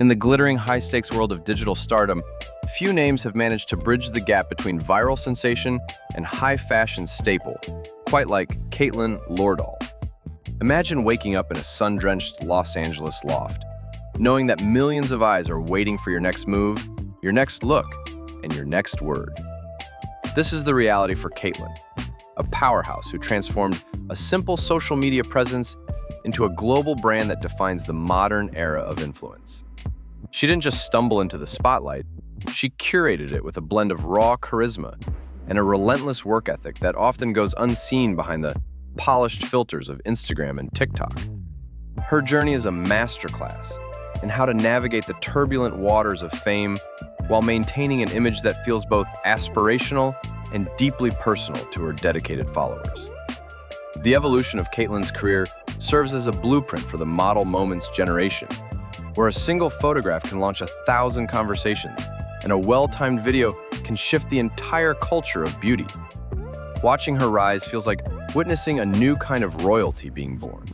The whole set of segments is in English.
In the glittering high-stakes world of digital stardom, few names have managed to bridge the gap between viral sensation and high-fashion staple, quite like Katelyn Lordahl. Imagine waking up in a sun-drenched Los Angeles loft, knowing that millions of eyes are waiting for your next move, your next look, and your next word. This is the reality for Katelyn, a powerhouse who transformed a simple social media presence into a global brand that defines the modern era of influence. She didn't just stumble into the spotlight, she curated it with a blend of raw charisma and a relentless work ethic that often goes unseen behind the polished filters of Instagram and TikTok. Her journey is a masterclass in how to navigate the turbulent waters of fame while maintaining an image that feels both aspirational and deeply personal to her dedicated followers. The evolution of Katelyn's career serves as a blueprint for the ModelMoments generation, where a single photograph can launch 1,000 conversations, and a well-timed video can shift the entire culture of beauty. Watching her rise feels like witnessing a new kind of royalty being born,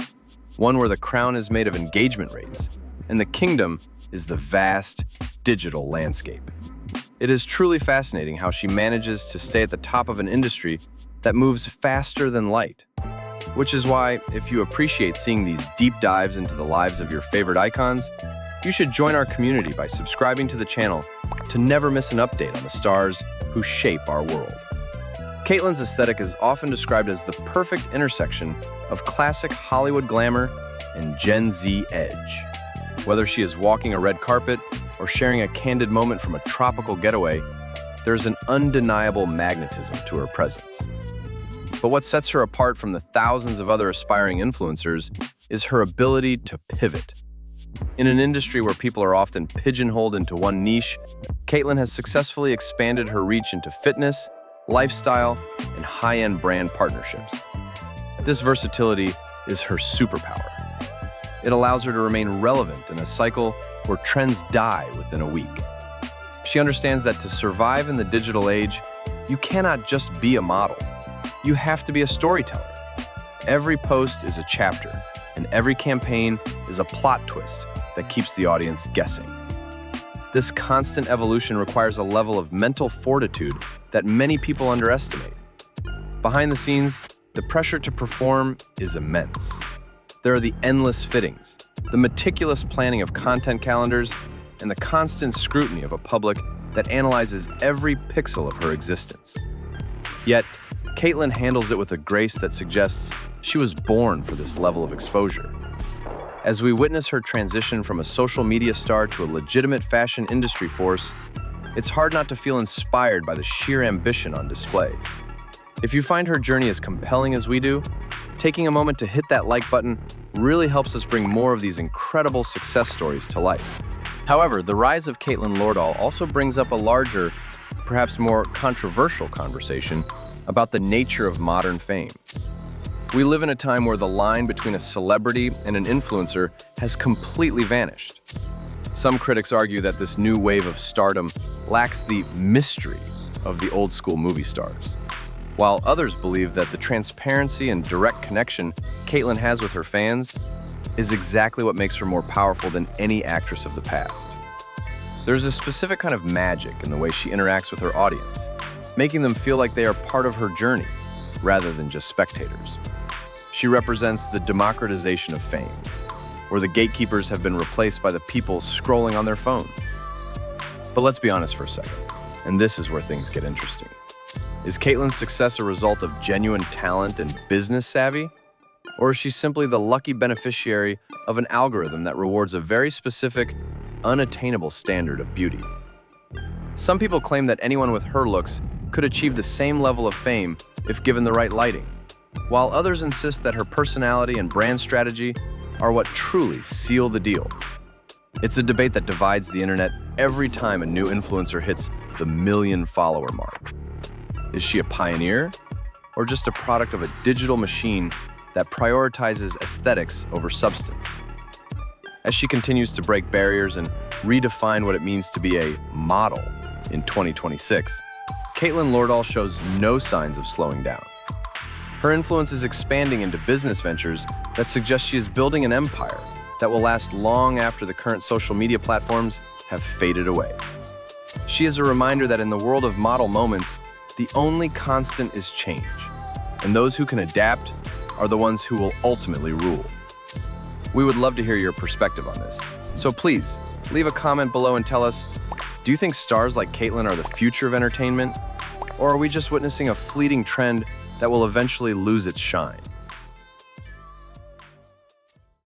one where the crown is made of engagement rates, and the kingdom is the vast digital landscape. It is truly fascinating how she manages to stay at the top of an industry that moves faster than light. Which is why, if you appreciate seeing these deep dives into the lives of your favorite icons, you should join our community by subscribing to the channel to never miss an update on the stars who shape our world. Katelyn's aesthetic is often described as the perfect intersection of classic Hollywood glamour and Gen Z edge. Whether she is walking a red carpet or sharing a candid moment from a tropical getaway, there's an undeniable magnetism to her presence. But what sets her apart from the thousands of other aspiring influencers is her ability to pivot. In an industry where people are often pigeonholed into one niche, Katelyn has successfully expanded her reach into fitness, lifestyle, and high-end brand partnerships. This versatility is her superpower. It allows her to remain relevant in a cycle where trends die within a week. She understands that to survive in the digital age, you cannot just be a model. You have to be a storyteller. Every post is a chapter, and every campaign is a plot twist that keeps the audience guessing. This constant evolution requires a level of mental fortitude that many people underestimate. Behind the scenes, the pressure to perform is immense. There are the endless fittings, the meticulous planning of content calendars, and the constant scrutiny of a public that analyzes every pixel of her existence. Yet, Katelyn handles it with a grace that suggests she was born for this level of exposure. As we witness her transition from a social media star to a legitimate fashion industry force, it's hard not to feel inspired by the sheer ambition on display. If you find her journey as compelling as we do, taking a moment to hit that like button really helps us bring more of these incredible success stories to life. However, the rise of Katelyn Lordahl also brings up a larger, perhaps more controversial conversation about the nature of modern fame. We live in a time where the line between a celebrity and an influencer has completely vanished. Some critics argue that this new wave of stardom lacks the mystery of the old-school movie stars, while others believe that the transparency and direct connection Katelyn has with her fans is exactly what makes her more powerful than any actress of the past. There's a specific kind of magic in the way she interacts with her audience, making them feel like they are part of her journey, rather than just spectators. She represents the democratization of fame, where the gatekeepers have been replaced by the people scrolling on their phones. But let's be honest for a second, and this is where things get interesting. Is Katelyn's success a result of genuine talent and business savvy? Or is she simply the lucky beneficiary of an algorithm that rewards a very specific, unattainable standard of beauty? Some people claim that anyone with her looks could achieve the same level of fame if given the right lighting, while others insist that her personality and brand strategy are what truly seal the deal. It's a debate that divides the internet every time a new influencer hits the 1 million follower mark. Is she a pioneer, or just a product of a digital machine that prioritizes aesthetics over substance? As she continues to break barriers and redefine what it means to be a model in 2026, Katelyn Lordahl shows no signs of slowing down. Her influence is expanding into business ventures that suggest she is building an empire, that will last long after the current social media platforms have faded away. She is a reminder that in the world of model moments, the only constant is change, and those who can adapt are the ones who will ultimately rule. We would love to hear your perspective on this, so please leave a comment below and tell us, do you think stars like Katelyn are the future of entertainment, or are we just witnessing a fleeting trend that will eventually lose its shine?